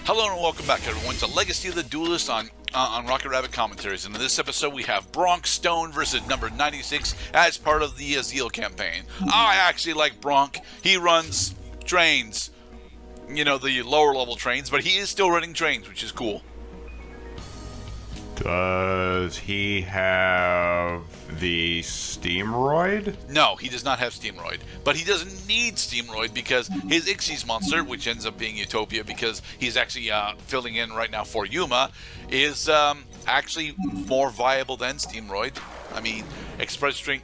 Hello and welcome back, everyone, to Legacy of the Duelist on Rocket Rabbit Commentaries. And in this episode, we have Bronk Stone versus number 96 as part of the Zeal campaign. I actually like Bronk. He runs trains, you know, the lower level trains, but he is still running trains, which is cool. Does he have the Steamroid? No, he does not have Steamroid, but he doesn't need Steamroid because his Ixies monster, which ends up being Utopia because he's actually filling in right now for Yuma, is actually more viable than Steamroid. I mean, Express Train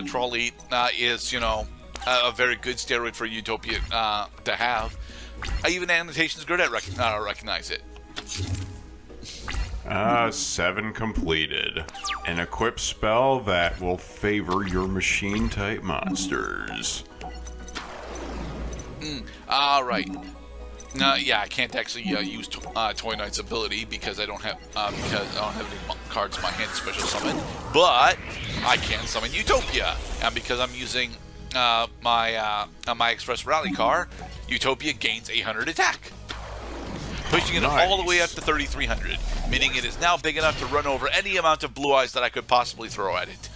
Trolley is, you know, a very good steroid for Utopia to have. Even Annotation's good at recognize it. 7 completed. An equip spell that will favor your machine-type monsters. Alright. Yeah, I can't actually use Toy Knight's ability because I don't have any cards in my hand to special summon. But I can summon Utopia, and because I'm using my Express Rally car, Utopia gains 800 attack, pushing it all the way up to 3,300, meaning it is now big enough to run over any amount of blue eyes that I could possibly throw at it.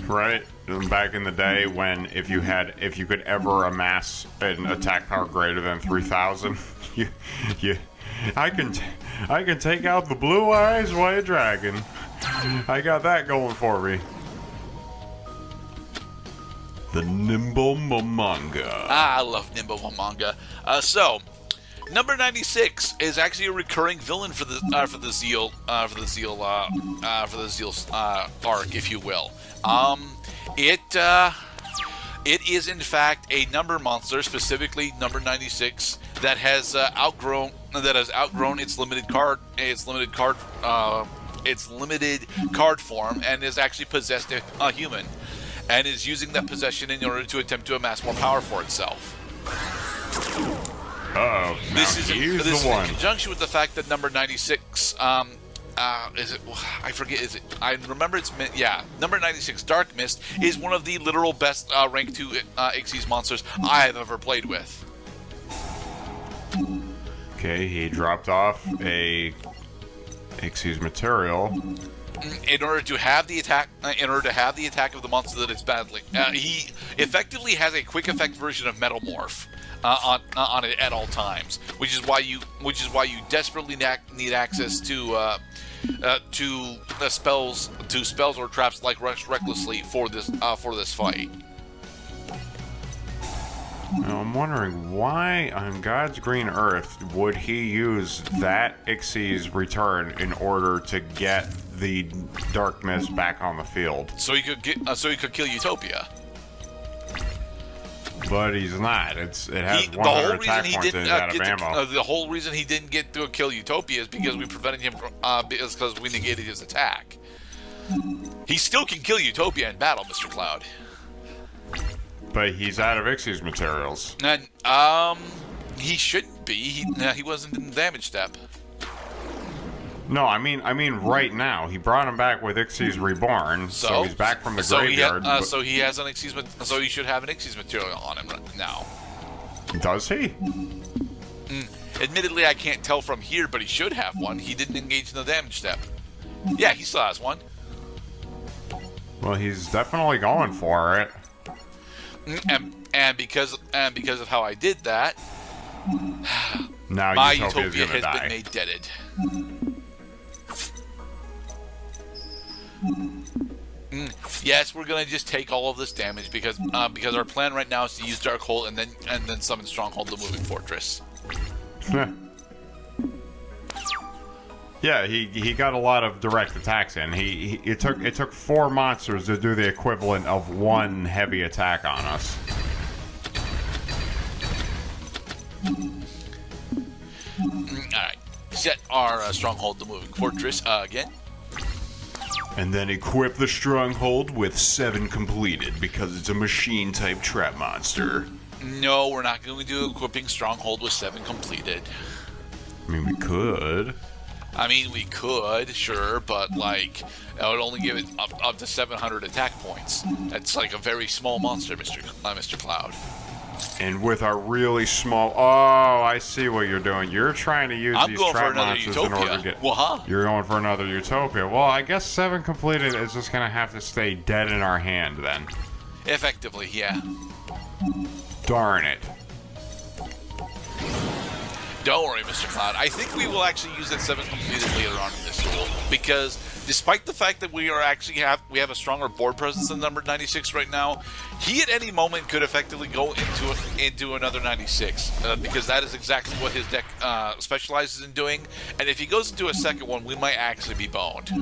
Right? Back in the day when if you could ever amass an attack power greater than 3,000, I can take out the blue eyes white dragon. I got that going for me. The Nimble Momonga. I love Nimble Momonga. So, number 96 is actually a recurring villain for the Zeal arc, if you will. It is in fact a number monster, specifically number 96, that has outgrown its limited card form and is actually possessed a human, and is using that possession in order to attempt to amass more power for itself. Uh-oh. This is in conjunction with the fact that number 96, is it? I forget. Is it? I remember it's. Yeah, number 96, Dark Mist, is one of the literal best rank 2 Ixies monsters I have ever played with. Okay, he dropped off a Ixies material. In order to have the attack of the monster that it's battling, he effectively has a quick effect version of Metamorph on it at all times, which is why you desperately need access to spells or traps like Rush Recklessly for this fight. Now, I'm wondering why on God's green earth would he use that Ixies return in order to get the Dark Mist back on the field? So he could kill Utopia. But he's not. It has 100 attack points and he's out of ammo. The whole reason he didn't get to kill Utopia is because we prevented him from because we negated his attack. He still can kill Utopia in battle, Mr. Cloud. But he's out of Ixies materials. And he shouldn't be. He wasn't in the damage step. No, I mean right now. He brought him back with Ixies Reborn, so he's back from the graveyard. So he has an Ixies. So he should have an Ixies material on him right now. Does he? Admittedly, I can't tell from here, but he should have one. He didn't engage in the damage step. Yeah, he still has one. Well, he's definitely going for it. And because of how I did that, now my Utopia has die. been made deaded. Yes, we're gonna just take all of this damage because our plan right now is to use Darkhold and then summon Stronghold, the moving fortress. Yeah, he got a lot of direct attacks in. It took 4 monsters to do the equivalent of 1 heavy attack on us. Alright. Set our Stronghold, the moving fortress, again. And then equip the Stronghold with 7 completed because it's a machine-type trap monster. No, we're not going to do equipping Stronghold with 7 completed. I mean, we could. I mean, we could, sure, but, like, that would only give it up to 700 attack points. That's, like, a very small monster, Mr. Cloud. And with a really small... Oh, I see what you're doing. You're trying to use these trap monsters in order to get... You're going for another Utopia. Well, I guess 7 completed is just going to have to stay dead in our hand then. Effectively, yeah. Darn it. Don't worry, Mr. Cloud. I think we will actually use that 7 completed later on in this duel, because despite the fact that we have a stronger board presence than number 96 right now, he at any moment could effectively go into another 96, because that is exactly what his deck specializes in doing. And if he goes into a second one, we might actually be boned.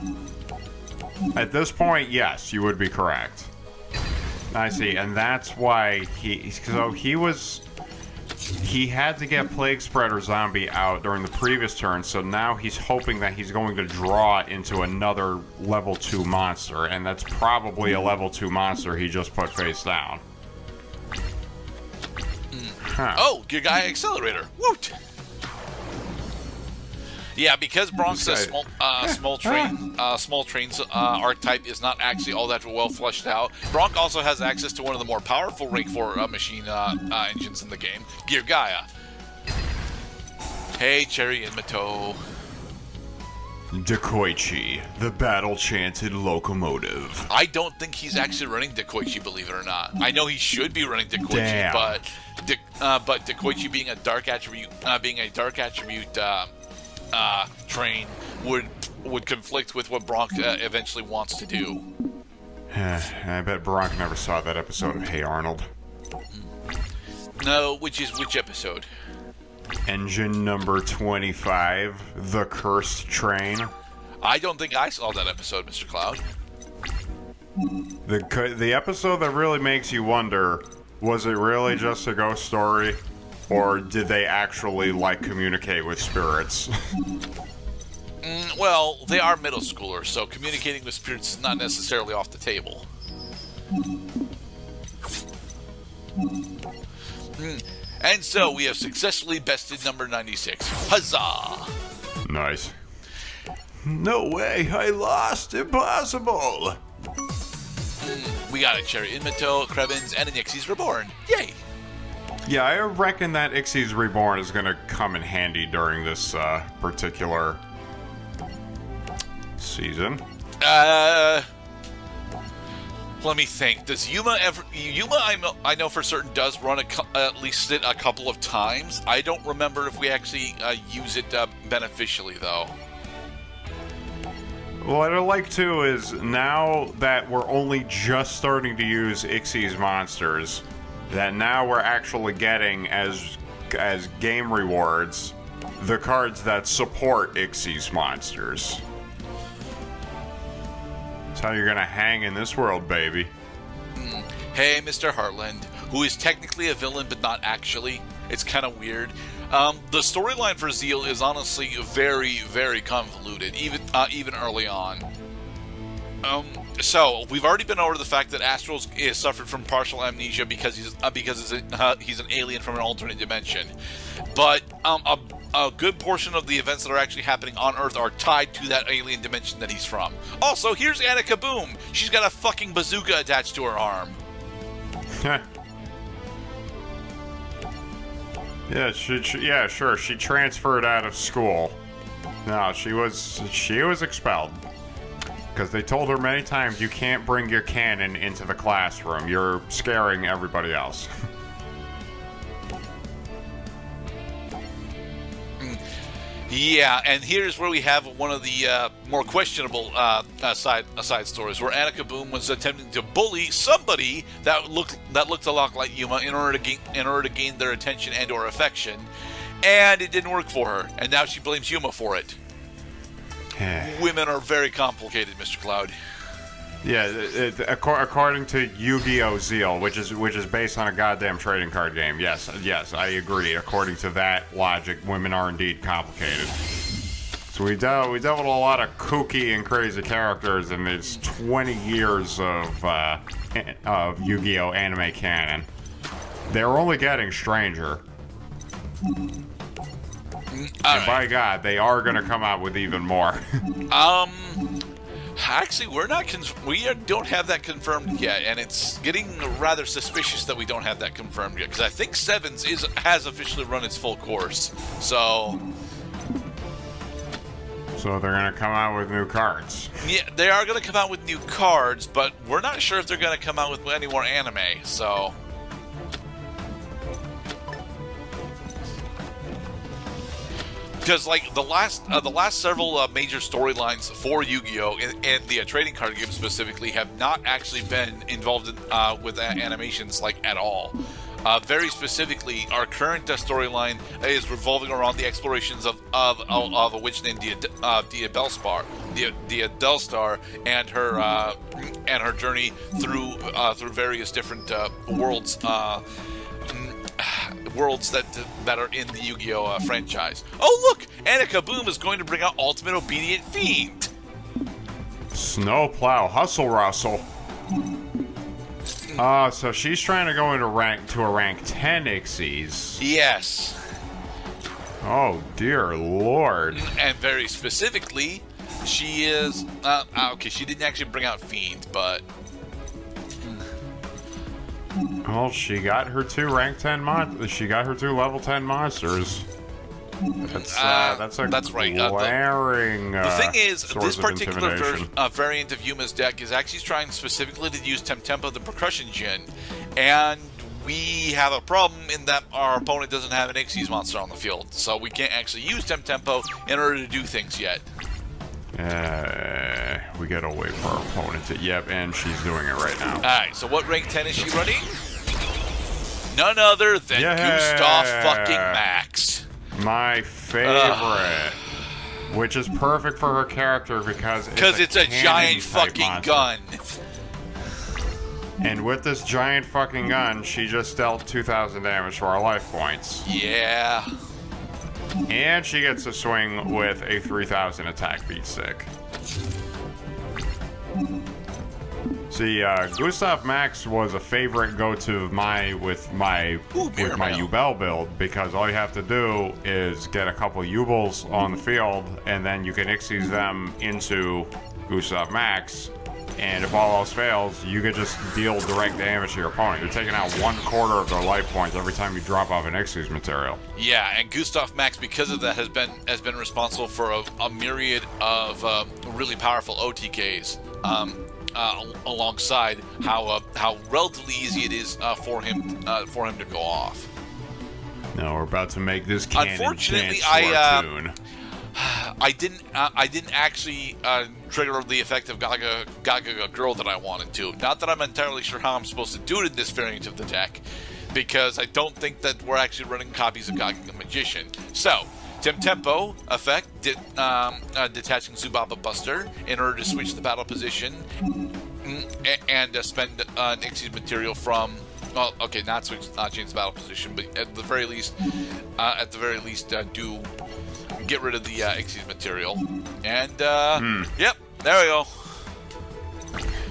At this point, yes, you would be correct. I see, and that's why he had to get Plague Spreader Zombie out during the previous turn, so now he's hoping that he's going to draw into another level 2 monster, and that's probably a level 2 monster he just put face down. Huh. Oh, Gear Guy Accelerator. Woot! Yeah, because Bronk's small trains archetype is not actually all that well fleshed out. Bronk also has access to one of the more powerful rank 4 machine engines in the game, Gear Gaia. Hey, Cherry in Mato. Dekoichi, the battle-chanted locomotive. I don't think he's actually running Dekoichi, believe it or not. I know he should be running Dekoichi, Damn. but Dekoichi being a dark attribute, train would conflict with what Bronk eventually wants to do. I bet Bronk never saw that episode of Hey Arnold. No, which episode? Engine number 25, The Cursed Train. I don't think I saw that episode, Mr. Cloud. The episode that really makes you wonder, was it really just a ghost story? Or did they actually, communicate with spirits? Well, they are middle schoolers, so communicating with spirits is not necessarily off the table. And so, we have successfully bested number 96. Huzzah! Nice. No way, I lost. Impossible! We got a Cherry Inmito, Krebins, and an Ixie's Reborn. Yay! Yeah, I reckon that Ixie's Reborn is going to come in handy during this particular season. Let me think. Does Yuma ever... Yuma, I know for certain, does run at least it a couple of times. I don't remember if we actually use it beneficially, though. What I'd like to is, now that we're only just starting to use Ixie's monsters, that now we're actually getting, as game rewards, the cards that support Ixie's monsters. That's how you're gonna hang in this world, baby. Hey, Mr. Heartland, who is technically a villain but not actually. It's kind of weird. The storyline for Zeal is honestly very, very convoluted, even early on. So we've already been over the fact that Astros is suffered from partial amnesia because he's an alien from an alternate dimension. But a good portion of the events that are actually happening on Earth are tied to that alien dimension that he's from. Also, here's Annika Boom. She's got a fucking bazooka attached to her arm. Yeah, yeah, sure. She transferred out of school. No, she was expelled. Because they told her many times, you can't bring your cannon into the classroom. You're scaring everybody else. Yeah, and here's where we have one of the more questionable side stories, where Annika Boom was attempting to bully somebody that looked a lot like Yuma in order to gain their attention and/or affection, and it didn't work for her, and now she blames Yuma for it. Women are very complicated, Mr. Cloud. Yeah, according to Yu-Gi-Oh! Zeal, which is based on a goddamn trading card game. Yes, I agree. According to that logic, women are indeed complicated. So we dealt with a lot of kooky and crazy characters in these 20 years of Yu-Gi-Oh! Anime canon. They're only getting stranger. And by God, they are going to come out with even more. Actually, don't have that confirmed yet, and it's getting rather suspicious that we don't have that confirmed yet, because I think Sevens has officially run its full course. So they're gonna come out with new cards. yeah, they are going to come out with new cards, but we're not sure if they're going to come out with any more anime. So. Because like the last several major storylines for Yu-Gi-Oh! In the trading card game specifically have not actually been involved in, with animations like at all. Very specifically, our current storyline is revolving around the explorations of a witch named Dia Belstar, and her journey through various different worlds. Worlds that are in the Yu-Gi-Oh! Franchise. Oh look, Annika Boom is going to bring out Ultimate Obedient Fiend. Snowplow Hustle Russell. So she's trying to go into a rank 10 Ixies. Yes. Oh dear lord. And very specifically, she is okay. She didn't actually bring out Fiend, but. Well, she got her 2 rank 10 She got her 2 level 10 monsters. That's right. Glaring. The thing is, this particular variant of Yuma's deck is actually trying specifically to use Temtempo, the Percussion Djinn, and we have a problem in that our opponent doesn't have an Ixies monster on the field, so we can't actually use Temtempo in order to do things yet. We gotta wait for our opponent to. Yep, and she's doing it right now. Alright, so what rank 10 is she running? None other than Gustav fucking Max. My favorite. Which is perfect for her character because it's a giant fucking monster. Gun. And with this giant fucking gun, she just dealt 2,000 damage to our life points. Yeah. And she gets to swing with a 3,000 attack beat stick. See, Gustav Max was a favorite go-to of mine with my Yubel build, because all you have to do is get a couple Yubels on the field, and then you can Ixies them into Gustav Max, and if all else fails, you can just deal direct damage to your opponent. You're taking out 1/4 of their life points every time you drop off an Ixies material. Yeah, and Gustav Max, because of that, has been responsible for a myriad of really powerful OTKs. Alongside how relatively easy it is for him to go off. No, we're about to make this cannon Unfortunately, tune. I didn't actually trigger the effect of Gaga Girl that I wanted to. Not that I'm entirely sure how I'm supposed to do it in this variant of the deck, because I don't think that we're actually running copies of Gaga Magician. So, Temtempo effect, detaching Subaba Buster in order to switch the battle position and spend an Ixies material from. Well, okay, not change the battle position, but at the very least, do get rid of the Ixies material. And yep, there we go.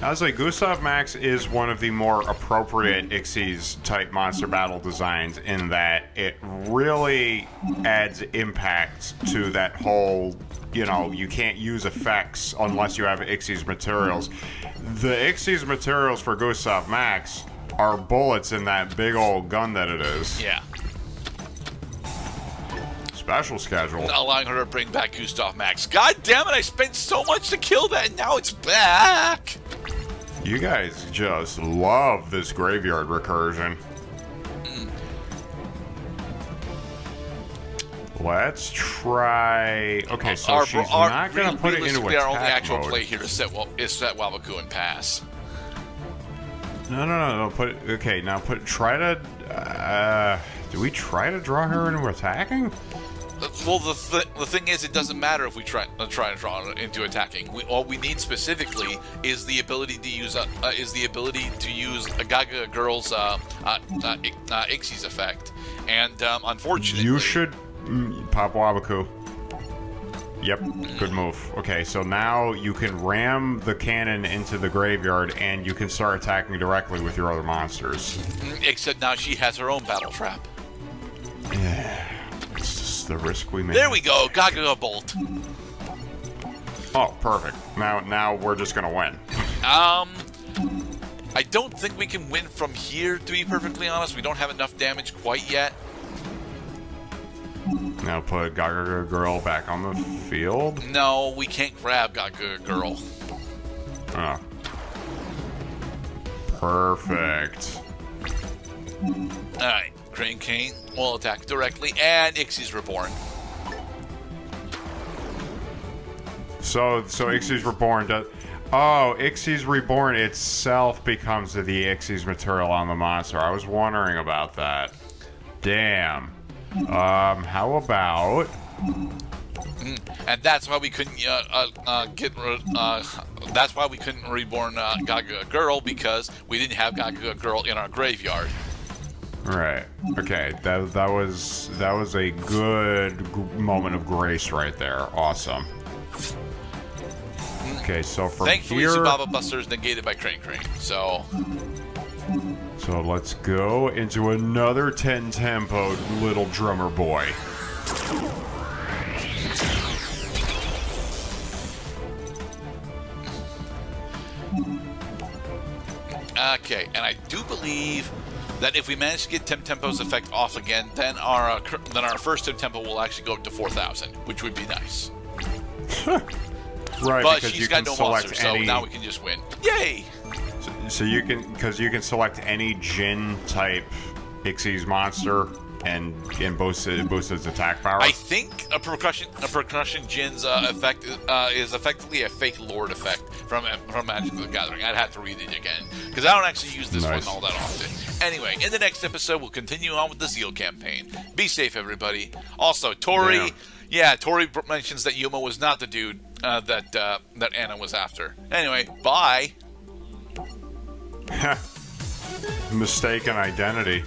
I was like, Gustav Max is one of the more appropriate Ixies type monster battle designs in that it really adds impact to that whole, you can't use effects unless you have Ixies materials. The Ixies materials for Gustav Max are bullets in that big old gun that it is. Yeah. Special schedule. Allowing her to bring back Gustav Max. God damn it, I spent so much to kill that and now it's back! You guys just love this graveyard recursion. Let's try. Okay, so she's not going to put it into attack our only actual mode. play here is set Wabaku and pass. No. Put it. Okay, now try to. Do we try to draw her into attacking? Well, the thing is, it doesn't matter if we try to draw into attacking. All we need specifically is the ability to use a Gaga Girl's Ixies effect, and unfortunately, you should pop Wabaku. Yep, good move. Okay, so now you can ram the cannon into the graveyard, and you can start attacking directly with your other monsters. Except now she has her own battle trap. Yeah. It's just the risk we made. There we go, Gaga Bolt. Oh, perfect. Now we're just gonna win. I don't think we can win from here, to be perfectly honest. We don't have enough damage quite yet. Now put Gaga Girl back on the field. No, we can't grab Gaga Girl. Oh. Perfect. Alright, Crane Kane will attack directly, and Ixie's Reborn. So Ixie's Reborn does... Oh, Ixie's Reborn itself becomes the Ixie's material on the monster. I was wondering about that. Damn. How about... And that's why we couldn't that's why we couldn't reborn Gaga Girl, because we didn't have Gaga Girl in our graveyard. Right. Okay. That was a good moment of grace right there. Awesome. Okay, so from Thankfully, here... Subaba Buster is negated by Crane Crane, so... So let's go into another 10 tempo little drummer boy. Okay, and I do believe that if we manage to get Tempo's effect off again, then our first Tempo will actually go up to 4,000, which would be nice. Right, but because she's you got can no select monster, any... so now we can just win. Yay! So you can, because you can select any Jin type Ixie's monster and boost its attack power. I think a percussion Jin's effect is effectively a fake Lord effect from Magic the Gathering. I'd have to read it again because I don't actually use this one all that often. Anyway, in the next episode, we'll continue on with the Zeal campaign. Be safe, everybody. Also, Tori. Yeah, Tori mentions that Yuma was not the dude that Anna was after. Anyway, bye. Mistaken identity.